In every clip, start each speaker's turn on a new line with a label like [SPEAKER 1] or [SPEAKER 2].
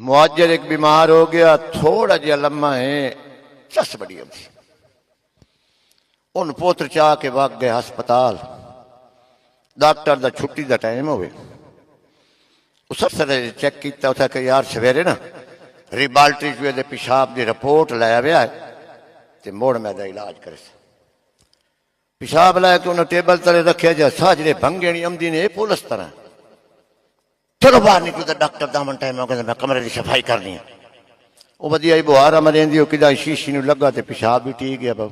[SPEAKER 1] मुआजर एक बीमार हो गया, थोड़ा जिहा लम्मा है, चस बड़ी होती। उन पोत्र चाह के वग गए हस्पताल। डॉक्टर का छुट्टी का टाइम हो सर चेक किया, उसे कि यार सवेरे ना रिबाल्टरी चूहे पेशाब की रिपोर्ट लाया हुआ है तो मुड़ मैं इलाज करे। पेशाब लैके उन्हें टेबल तले रखे जा साजरे भंगे नहीं आमदी ने पुलिस तरह। चलो बाहर निकलो तो डॉक्टर दामन टाइम हो गया, मैं कमरे की सफाई करनी है। वो वधिया ही बुहारा मरेंदी कि शीशी में लगा तो पेशाब भी ठीक गया। बहु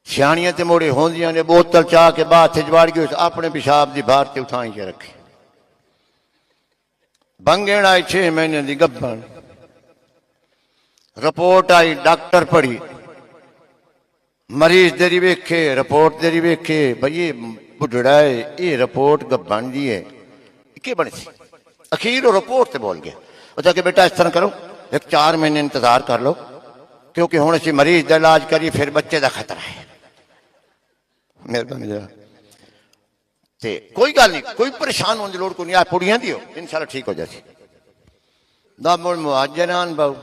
[SPEAKER 1] सियाणियां तो मोड़े होंदियां ने, बोतल चाह के बाहर चजवाड़ गई, अपने पेशाब की बाहर से उठाई के रखी। भंगेण आई 6 महीने की गब्बन, रिपोर्ट आई, डॉक्टर पढ़ी, मरीज तेरी वेखे, रिपोर्ट तेरी वेखे, भाई ये बुढ़ड़ा है, ये रिपोर्ट गब्बन दी है, क्या बनी सी। अखीर वो रिपोर्ट से बोल गया, उसने कि बेटा इस तरह करो, एक 4 महीने इंतजार कर लो, क्योंकि हुण असीं मरीज का इलाज करिए फिर बच्चे का खतरा है। मेहरबानी जरा ते कोई गल नहीं, कोई परेशान होने की लोड़ को नहीं, आ पुड़ियां दी हो इंशाल्लाह ठीक हो जासी। दा मुड़ मुआजरान बहु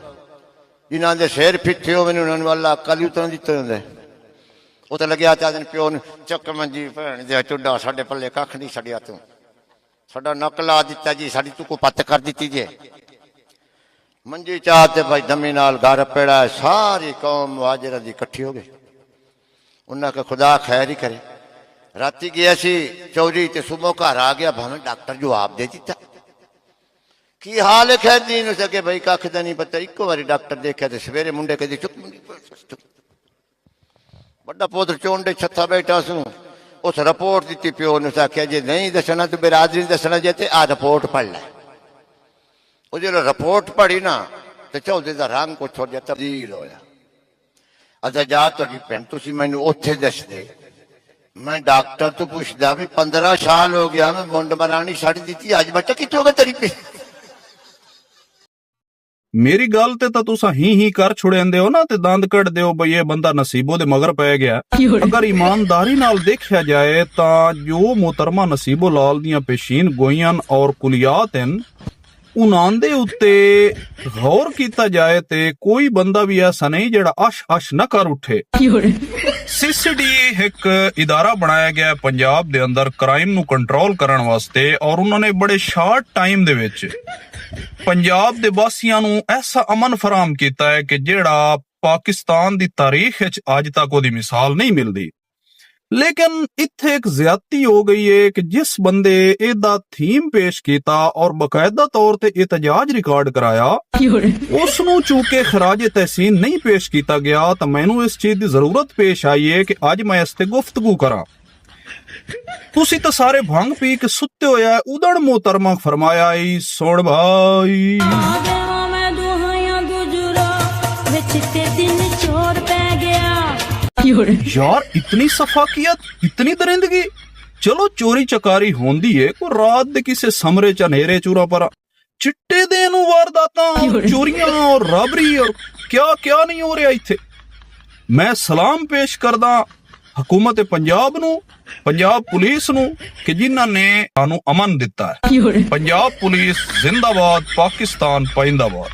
[SPEAKER 1] जिन्हों के सिर फिट्ठे हो उन्होंने वाला अकल ही उतना दिते होंगे। वो तो लगे चाहते प्यो ने चक मंजी भैन दे चुड्डा साडे पल्ले कख नहीं छड़िया, तू साडा नक ला दिता जी, साडी तू को पत्त कर दी जे। मंजी चाहते भाई दमी नाल घर पेड़ा है, सारी कौम मुहाजिरा दी इकट्ठी हो गई। उन्हें कहा खुदा खैर ही करे। राती गया सी चौधरी ते सुबह घर आ गया, भावें डॉक्टर जवाब दे दिता की हाल है खैर दी नु सके भाई कख दा नहीं पता। इको बारी डॉक्टर देखा तो सवेरे मुंडे कहते चुप बड़ा पुत्र चोंडे छत्था बैठा सू, उस रिपोर्ट दी प्यो ने आख्या जे नहीं दसना तो बिरादरी दसना जे आ रिपोर्ट पढ़ लै। वो जो रिपोर्ट पढ़ी ना तो चौधरी का रंग कुछ थोड़ा जिहा तब्दील होया। अच्छा जा तुहाडी भैन तुसीं मैनूं उत्थे दस दे, मैं डॉक्टर तो पूछदा भी 15 साल हो गया मैं मुंड बनानी छड्ड दित्ती, अज बच्चा कित्थों गया तेरी पे।
[SPEAKER 2] मेरी गल ते तां तुसां ही कर छुड़ेंदे हो ना ते दंद कढ़दे हो बई ये बंदा नसीबो दे मगर पै गया। अगर ईमानदारी नाल देखा जाए तां जो मोहतरमा नसीबो लाल दियां पेशीन गोईयां और कुलियात हन उन्हां दे उत्ते गौर कीता जाए ते कोई बंदा भी ऐसा नहीं जेड़ा अश अश न कर उठे। सीसीडी एक इदारा बनाया गया पंजाब दे अंदर क्राइम नू कंट्रोल करन वास्ते, और उन्होंने बड़े शार्ट टाइम दे विच पंजाब दे वासियां नू ऐसा अमन फराहम कीता है कि जेड़ा पाकिस्तान दी तारीख विच अज तक ओदी मिसाल नहीं मिलदी। लेकिन इत्थे एक ज्यादती हो गई है कि जिस बंदे एदा थीम पेश किया और बकायदा तौर ते एहतजाज रिकॉर्ड कराया उसनू चूंकि खराजे तहसीन नहीं पेश किया गया, तो मैनू इस चीज की जरूरत पेश आई है कि अज मैं इस ते गुफ्तगू करा। तुसी तो सारे भंग पी के सुते होया उदड़ मोहतरमा फरमाया सुन भाई यार इतनी सफाकियत इतनी दरिंदगी। चलो चोरी चकारी होंदी है को रात दे किसे समरे च नेरे चूरा पर चिट्टे देन वारदातां चोरियां और राबरी और क्या क्या नहीं हो रहा इत्थे। मैं सलाम पेश करदा हुकूमत पंजाब नू, पंजाब पुलिस नू कि जिन्हां ने सानू अमन दिता है। पंजाब पुलिस जिंदाबाद, पाकिस्तान पाइंदाबाद।